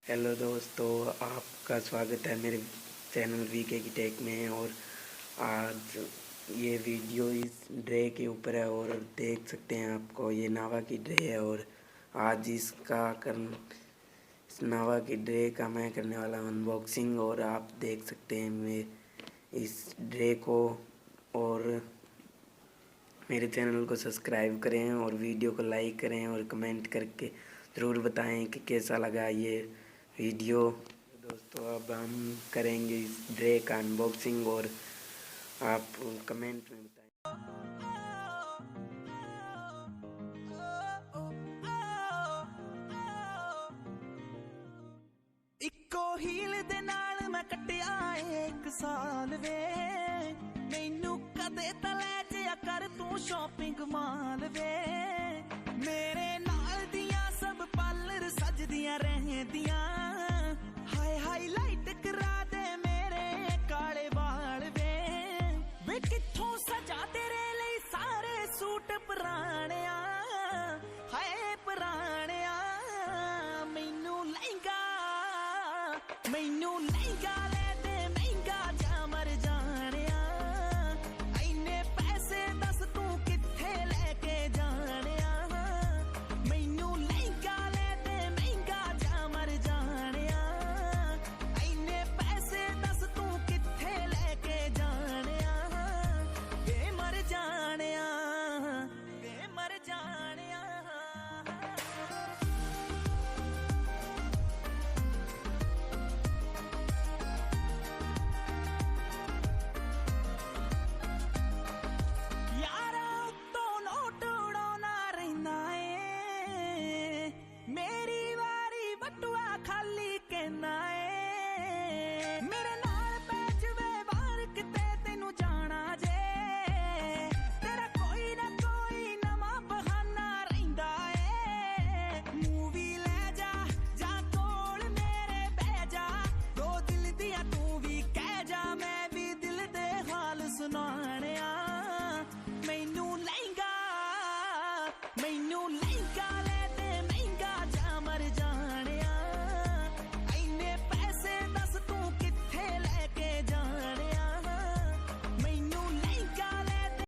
Hello दोस्तों, आपका स्वागत है मेरे चैनल वीके की टेक में। और आज ये वीडियो इस ड्रे के ऊपर है और देख सकते हैं आपको ये नावा की ड्रे है। और आज इस नावा की ड्रे का मैं करने वाला हूँ अनबॉक्सिंग। और आप देख सकते हैं मैं इस ड्रे को। और मेरे चैनल को सब्सक्राइब करें और वीडियो को लाइक करें और कमेंट करके ज़रूर बताएं कि कैसा लगा ये वीडियो। दोस्तों, अब हम करेंगे इस ड्रे का अनबॉक्सिंग और आप कमेंट में बताएं। इको हील दे नाल मैं कटिया एक साल वे, मैनू कदे तले जिया कर तू शॉपिंग माल वे। मेरे नाल दियां सब पार्लर सजदियां रहदियां, हाय हाईलाइट करा दे मेरे काले वाल वे किथों सजा तेरे लिए सारे सूट पुराणिया, हाय पुराणिया। मैनू लहंगा